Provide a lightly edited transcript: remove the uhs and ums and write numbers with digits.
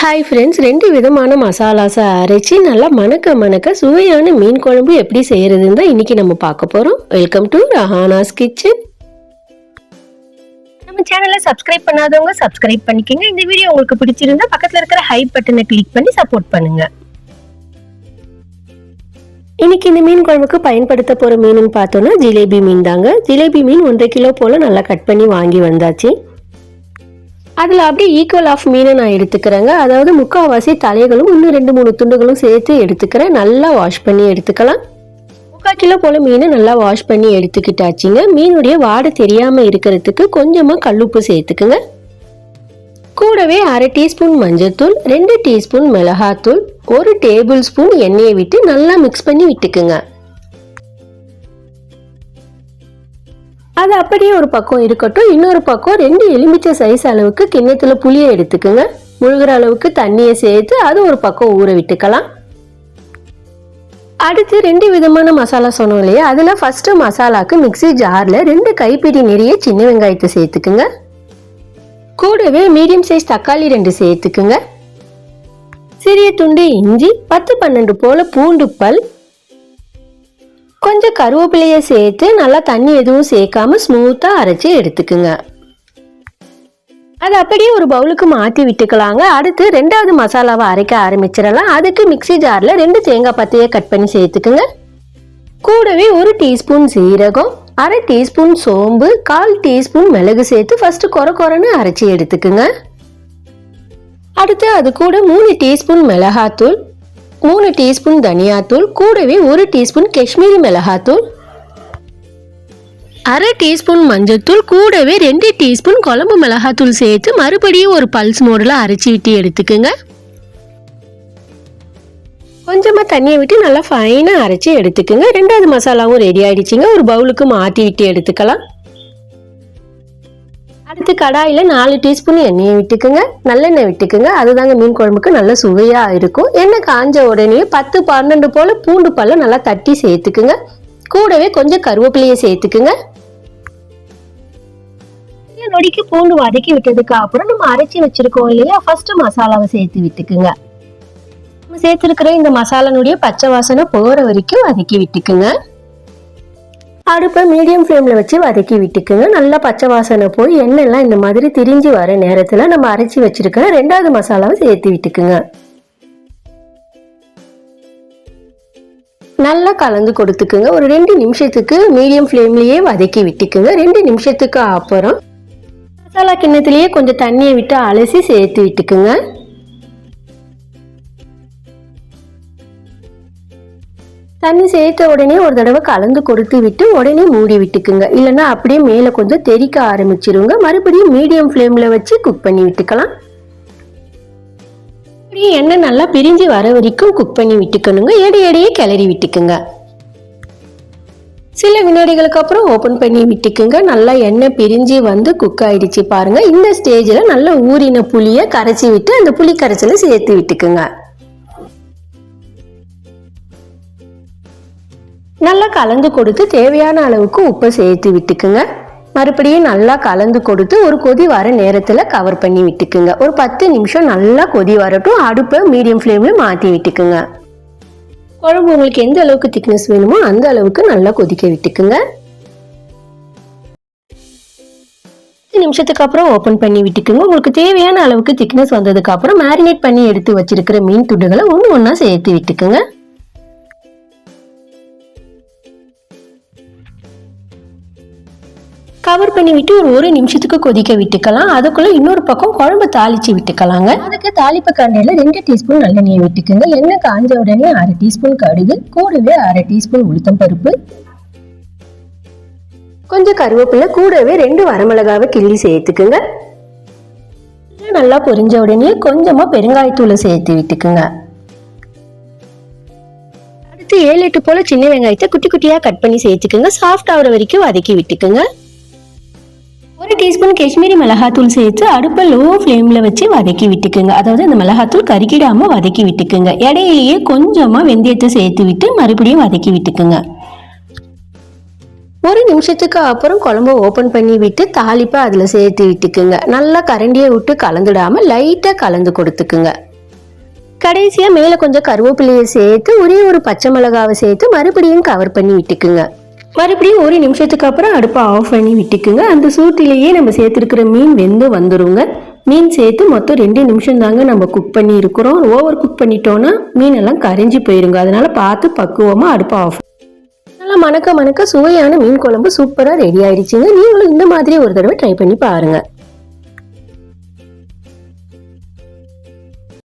Hi friends, 2 விதமான மசாலாஸை அரைச்சி நல்லா மணக்க மணக்க சுவையான மீன் குழம்பு எப்படி செய்யறதுன்னு தான் இன்னைக்கு நம்ம பார்க்க போறோம். Welcome to Rahana's kitchen. நம்ம சேனலை சப்ஸ்கிரைப் பண்ணாதவங்க சப்ஸ்கிரைப் பண்ணிக்கங்க. இந்த வீடியோ உங்களுக்கு பிடிச்சிருந்தா பக்கத்துல இருக்கிற ஹை பட்டனை கிளிக் பண்ணி சப்போர்ட் பண்ணுங்க. இன்னைக்கு இந்த மீன் குழம்புக்கு பயன்படுத்த போற மீன் பார்த்தோம்னா ஜிலேபி மீன் தாங்க. ஜிலேபி மீன் 1.5 கிலோ போல நல்லா கட் பண்ணி வாங்கி வந்தாச்சு. அதில் அப்படியே ஈக்குவல் ஆஃப் மீனை நான் எடுத்துக்கிறேங்க. அதாவது முக்கால்வாசி தலைகளும் இன்னும் 2-3 துண்டுகளும் சேர்த்து எடுத்துக்கிறேன். நல்லா வாஷ் பண்ணி எடுத்துக்கலாம். 3/4 கிலோ போல் மீனை நல்லா வாஷ் பண்ணி எடுத்துக்கிட்டாச்சுங்க. மீனுடைய வாடை தெரியாமல் இருக்கிறதுக்கு கொஞ்சமாக கல்லுப்பு சேர்த்துக்குங்க. கூடவே 1/2 டீஸ்பூன் மஞ்சள்தூள், 2 டீஸ்பூன் மிளகாத்தூள், 1 டேபிள் ஸ்பூன் எண்ணெயை விட்டு நல்லா மிக்ஸ் பண்ணி விட்டுக்குங்க. அது அப்படியே ஒரு பக்கம் இருக்கட்டும். இன்னொரு பக்கம் 2 எலுமிச்சை சைஸ் அளவுக்கு கிண்ணத்துல புளியை எடுத்துக்குங்க. முழுகிற அளவுக்கு தண்ணியை சேர்த்து அது ஒரு பக்கம் ஊற விட்டுக்கலாம். அடுத்து 2 விதமான மசாலா சொன்னோம் இல்லையா, அதுல ஃபர்ஸ்ட் மசாலாக்கு மிக்ஸி ஜார்ல 2 கைப்பிடி நிறைய சின்ன வெங்காயத்தை சேர்த்துக்குங்க. கூடவே மீடியம் சைஸ் தக்காளி 2 சேர்த்துக்குங்க. சிறிய துண்டு இஞ்சி, 10-12 போல பூண்டு பல், கொஞ்சம் கருவேப்பிலையை சேர்த்து நல்லா தண்ணி எதுவும் சேர்க்காம ஸ்மூத்தா அரைச்சி எடுத்துக்குங்க. அது அப்படியே ஒரு பவுலுக்கு மாற்றி விட்டுக்கலாங்க. அடுத்து 2வது மசாலாவை அரைக்க ஆரம்பிச்சிடலாம். அதுக்கு மிக்ஸி ஜார்ல 2 தேங்காய் பத்தையை கட் பண்ணி சேர்த்துக்குங்க. கூடவே 1 டீஸ்பூன் சீரகம், 1/2 டீஸ்பூன் சோம்பு, 1/4 டீஸ்பூன் மிளகு சேர்த்து ஃபர்ஸ்ட் கொரன்னு அரைச்சி எடுத்துக்குங்க. அடுத்து அது கூட 3 டீஸ்பூன் மிளகாத்தூள், 3 டீஸ்பூன் தனியாத்தூள், கூடவே 1 டீஸ்பூன் காஷ்மீரி மிளகாத்தூள், 1/2 டீஸ்பூன் மஞ்சள்தூள், கூடவே 2 டீஸ்பூன் குழம்பு மிளகாத்தூள் சேர்த்து மறுபடியும் ஒரு பல்ஸ் மோடில் அரைச்சி விட்டு எடுத்துக்குங்க. கொஞ்சமாக தண்ணியை விட்டு நல்லா ஃபைனாக அரைச்சி எடுத்துக்குங்க. 2வது மசாலாவும் ரெடி ஆயிடுச்சுங்க. ஒரு பவுலுக்கு மாற்றி விட்டு எடுத்துக்கலாம். அடுத்து கடாயில் 4 டீஸ்பூன் எண்ணெயை விட்டுக்குங்க. நல்லெண்ணெய் விட்டுக்குங்க. அதுதாங்க மீன் குழம்புக்கு நல்ல சுவையாக இருக்கும். எண்ணெய் காஞ்ச உடனே 10-12 போல பூண்டு பல்ல நல்லா தட்டி சேர்த்துக்குங்க. கூடவே கொஞ்சம் கருவேப்பிலையை சேர்த்துக்குங்க. நொடிக்கு பூண்டு வதக்கி விட்டதுக்கு அப்புறம் நம்ம அரைச்சி வச்சிருக்கோம் இல்லையா, ஃபர்ஸ்ட் மசாலாவை சேர்த்து விட்டுக்குங்க. நம்ம சேர்த்துருக்கிற இந்த மசாலானுடைய பச்சை வாசனை போற வரைக்கும் வதக்கி விட்டுக்குங்க. அடுப்பை மீடியம் ஃப்ளேமில் வச்சு வதக்கி விட்டுக்குங்க. நல்லா பச்சை வாசனை போய் எண்ணெய்லாம் இந்த மாதிரி திரிஞ்சு வர நேரத்தில் நம்ம அரைச்சி வச்சிருக்கிற 2வது மசாலாவை சேர்த்து விட்டுக்குங்க. நல்லா கலந்து கொடுத்துக்குங்க. ஒரு 2 நிமிஷத்துக்கு மீடியம் ஃப்ளேம்லேயே வதக்கி விட்டுக்குங்க. 2 நிமிஷத்துக்கு அப்புறம் மசாலா கிண்ணத்திலேயே கொஞ்சம் தண்ணியை விட்டு அலசி சேர்த்து விட்டுக்குங்க. தண்ணி சேர்த்த உடனே ஒரு தடவை கலந்து கொடுத்து விட்டு உடனே மூடி விட்டுக்குங்க. இல்லைன்னா அப்படியே மேலே கொஞ்சம் தெறிக்க ஆரம்பிச்சிருங்க. மறுபடியும் மீடியம் ஃப்ளேமில் வச்சு குக் பண்ணி விட்டுக்கலாம். அப்படியே எண்ணெய் நல்லா பிரிஞ்சு வர வரைக்கும் குக் பண்ணி விட்டுக்கணுங்க. எடையே கிளறி விட்டுக்குங்க. சில வினாடிகளுக்கு அப்புறம் ஓப்பன் பண்ணி விட்டுக்குங்க. நல்லா எண்ணெய் பிரிஞ்சு வந்து குக் ஆயிடுச்சு பாருங்க. இந்த ஸ்டேஜில் நல்லா ஊறின புளியை கரைச்சி விட்டு அந்த புளி கரைச்சலை சேர்த்து விட்டுக்குங்க. நல்லா கலந்து கொடுத்து தேவையான அளவுக்கு உப்பை சேர்த்து விட்டுக்குங்க. மறுபடியும் நல்லா கலந்து கொடுத்து ஒரு கொதி வர நேரத்தில் கவர் பண்ணி விட்டுக்குங்க. ஒரு 10 நிமிஷம் நல்லா கொதி வரட்டும். அடுப்பை மீடியம் ஃப்ளேமில் மாற்றி விட்டுக்குங்க. குழம்பு உங்களுக்கு எந்த அளவுக்கு திக்னஸ் வேணுமோ அந்த அளவுக்கு நல்லா கொதிக்க விட்டுக்குங்க. 10 நிமிஷத்துக்கு அப்புறம் ஓப்பன் பண்ணி விட்டுக்குங்க. உங்களுக்கு தேவையான அளவுக்கு திக்னஸ் வந்ததுக்கு அப்புறம் மேரினேட் பண்ணி எடுத்து வச்சிருக்கிற மீன் துண்டுகளை ஒன்று சேர்த்து விட்டுக்குங்க. கவர் பண்ணி விட்டு ஒரு நிமிஷத்துக்கு கொதிக்க விட்டுக்கலாம். அதுக்குள்ள இன்னொரு பக்கம் குழம்பு தாளிச்சு விட்டுக்கலாங்க. அதுக்கு தாளிப்பு கரண்டியில 2 டீஸ்பூன் நல்லெண்ணெயை விட்டுக்குங்க. எண்ணெய் காஞ்ச உடனே 1/2 டீஸ்பூன் கடுகு, கூடவே 1/2 டீஸ்பூன் உளுத்தம் பருப்பு, கொஞ்சம் கருவேப்பிலை, கூடவே 2 வரமிளகாவை கிள்ளி சேர்த்துக்குங்க. நல்லா பொரிஞ்ச உடனே கொஞ்சமா பெருங்காயத்தூளை சேர்த்து விட்டுக்குங்க. அடுத்து 7-8 போல சின்ன வெங்காயத்தை குட்டி குட்டியா கட் பண்ணி சேர்த்துக்குங்க. சாஃப்ட் ஆகிற வரைக்கும் வதக்கி விட்டுக்குங்க. 1 டீஸ்பூன் காஷ்மீரி மிளகாத்தூள் சேர்த்து அடுப்பை லோ ஃப்ளேமில் வச்சு வதக்கி விட்டுக்குங்க. அதாவது அந்த மிளகாத்தூள் கருக்கிடாமல் வதக்கி விட்டுக்குங்க. இடையிலேயே கொஞ்சமாக வெந்தயத்தை சேர்த்து விட்டு மறுபடியும் வதக்கி விட்டுக்குங்க. 1 நிமிஷத்துக்கு அப்புறம் குழம்பு ஓப்பன் பண்ணி விட்டு தாளிப்பை அதில் சேர்த்து விட்டுக்குங்க. நல்லா கரண்டியை விட்டு கலந்துடாமல் லைட்டாக கலந்து கொடுத்துக்குங்க. கடைசியாக மேலே கொஞ்சம் கருவேப்பிலையை சேர்த்து ஒரே ஒரு பச்சை மிளகாவை சேர்த்து மறுபடியும் கவர் பண்ணி விட்டுக்குங்க. மறுபடியும் ஒரு நிமிஷத்துக்கு அப்புறம் அடுப்பை ஆஃப் பண்ணி விட்டுக்குங்க. அந்த சூட்டிலேயே நம்ம சேர்த்துருக்கிற மீன் வெந்து வந்துருங்க. மீன் சேர்த்து மொத்தம் 2 நிமிஷம் தாங்க நம்ம குக் பண்ணி இருக்கிறோம். ஓவர் குக் பண்ணிட்டோன்னா மீனெல்லாம் கரைஞ்சி போயிருங்க. அதனால பார்த்து பக்குவமாக அடுப்பை ஆஃப். நல்லா மணக்க மணக்க சுவையான மீன் குழம்பு சூப்பராக ரெடி ஆயிடுச்சுங்க. நீங்களும் இந்த மாதிரி ஒரு தடவை ட்ரை பண்ணி பாருங்கள்.